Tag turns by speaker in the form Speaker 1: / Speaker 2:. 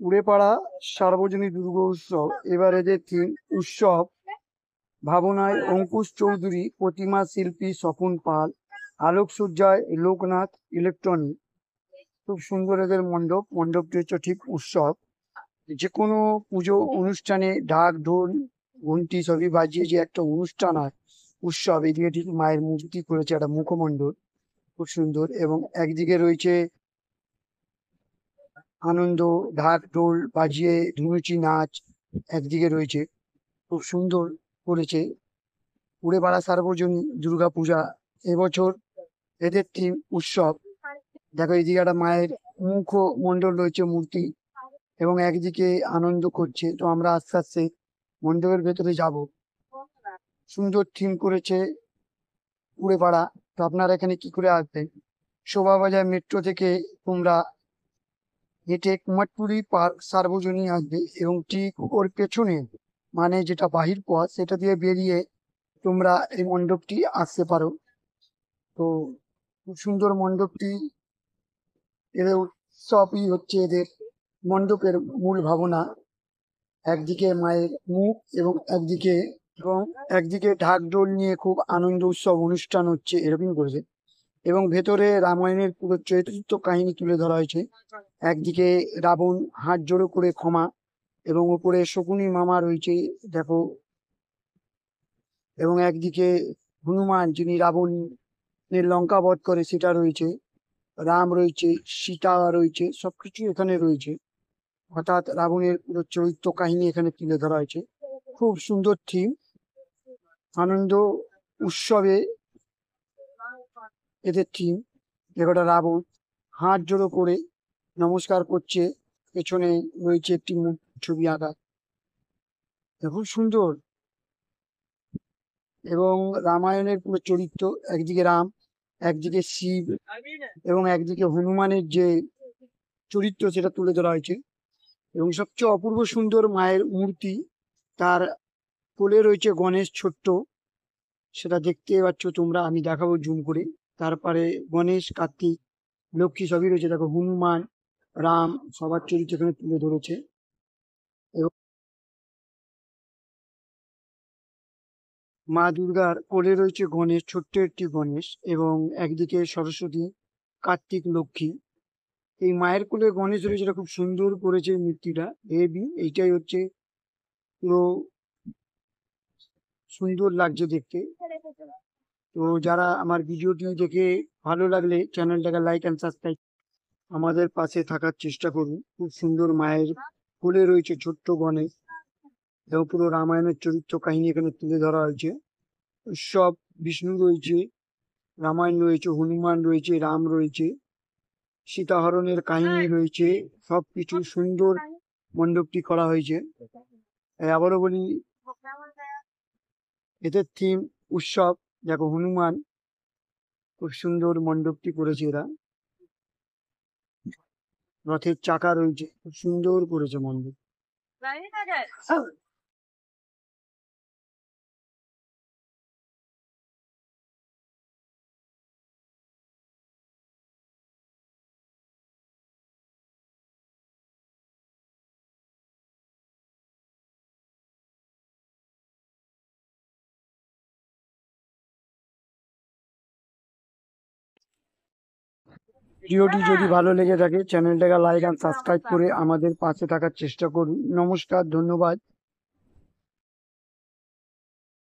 Speaker 1: উড়েপাড়া সার্বজনীন দুর্গোৎসব। এবার এদের থিম উৎসব ভাবনায় অঙ্কুশ চৌধুরী, প্রতিমা শিল্পী স্বপন পাল, আলোকসজ্জায় লোকনাথ ইলেকট্রনিক। খুব সুন্দর এদের মণ্ডপটি হচ্ছে ঠিক উৎসব। যে কোনো পুজো অনুষ্ঠানে ঢাক ঢোল ঘন্টি সবই বাজিয়ে যে একটা অনুষ্ঠান হয় উৎসব, এদিকে ঠিক মায়ের মূর্তি করেছে একটা মুখমণ্ডল, খুব সুন্দর। এবং একদিকে রয়েছে আনন্দ, ঢাক ঢোল বাজিয়ে ধুনুচি নাচ একদিকে রয়েছে, খুব সুন্দর করেছে। উড়েপাড়া সার্বজনীন দুর্গা পূজা এবছর এদের থিম উৎসব। দেখো এদিকে একটা মায়ের মুখমণ্ডল রয়েছে মূর্তি, এবং একদিকে আনন্দ করছে। তো আমরা আস্তে আস্তে মণ্ডপের ভেতরে যাব। সুন্দর থিম করেছে উড়েপাড়া। তো আপনারা এখানে কি করে আসবেন? শোভাবাজার মেট্রো থেকে তোমরা হেঁটে কুমারটুলি পার্ক সার্বজনীন আসবে, এবং ঠিক ওর পেছনে মানে যেটা বাহির পথ সেটা দিয়ে বেরিয়ে তোমরা এই মণ্ডপটি আসতে পারো। তো খুব সুন্দর মণ্ডপটি। এদের উৎসবই হচ্ছে এদের মণ্ডপের মূল ভাবনা। একদিকে মায়ের মুখ এবং একদিকে ঢাক ঢোল নিয়ে খুব আনন্দ উৎসব অনুষ্ঠান হচ্ছে এরকম করেছে। এবং ভেতরে রামায়ণের পুরো চরিত্র কাহিনী তুলে ধরা হয়েছে। একদিকে রাবণ হাত জোড়ো করে ক্ষমা, এবং উপরে শকুনি মামা রয়েছে দেখো। এবং একদিকে হনুমান যিনি রাবণের লঙ্কা বধ করে সেটা রয়েছে, রাম রয়েছে, সীতা রয়েছে, সবকিছু এখানে রয়েছে। অর্থাৎ রাবণের পুরো চরিত্র কাহিনী এখানে তুলে ধরা হয়েছে। খুব সুন্দর থিম। আনন্দ উৎসবে এদের থিম। একটা রাবণ হাত জোড়ো করে নমস্কার করছে, পেছনে রয়েছে একটি ছবি আঁকা, খুব সুন্দর। এবং রামায়ণের পুরো চরিত্র, একদিকে রাম, একদিকে শিব, এবং একদিকে হনুমানের যে চরিত্র সেটা তুলে ধরা হয়েছে। এবং সবচেয়ে অপূর্ব সুন্দর মায়ের মূর্তি, তার কোলে রয়েছে গণেশ ছোট্ট, সেটা দেখতে পাচ্ছ তোমরা, আমি দেখাবো জুম করে। তারপরে গণেশ, কার্তিক, লক্ষ্মী সবই রয়েছে দেখো, হনুমান, রাম সবার চরিত্র এখানে তুলে ধরেছে। এবং মা দুর্গার কোলে রয়েছে গণেশ, ছোট্ট একটি গণেশ, এবং একদিকে সরস্বতী, কার্তিক, লক্ষ্মী। এই মায়ের কোলে গণেশ রয়েছে, এটা খুব সুন্দর করেছে মূর্তিটা, হেভি। এইটাই হচ্ছে পুরো সুন্দর লাগছে দেখতে। তো যারা আমার ভিডিওটি দেখে ভালো লাগলে চ্যানেলটাকে লাইক অ্যান্ড সাবস্ক্রাইব আমাদের পাশে থাকার চেষ্টা করুন। খুব সুন্দর মায়ের কোলে রয়েছে ছোট্ট গণেশ, এবং পুরো রামায়ণের চরিত্র কাহিনী এখানে তুলে ধরা হয়েছে। সব বিষ্ণু রয়েছে, রামায়ণ রয়েছে, হনুমান রয়েছে, রাম রয়েছে, সীতাহরণের কাহিনী রয়েছে, সবকিছু সুন্দর মণ্ডপটি করা হয়েছে। আবারও বলি, এদের থিম উৎসব। দেখো হনুমান, খুব সুন্দর মণ্ডপটি করেছে এরা। রথের চাকা রয়েছে, খুব সুন্দর করেছে মণ্ডপ। ভিডিওটি যদি ভালো লেগে থাকে চ্যানেলটাকে লাইক আর সাবস্ক্রাইব করে আমাদের পাশে থাকার চেষ্টা করুন। নমস্কার, ধন্যবাদ।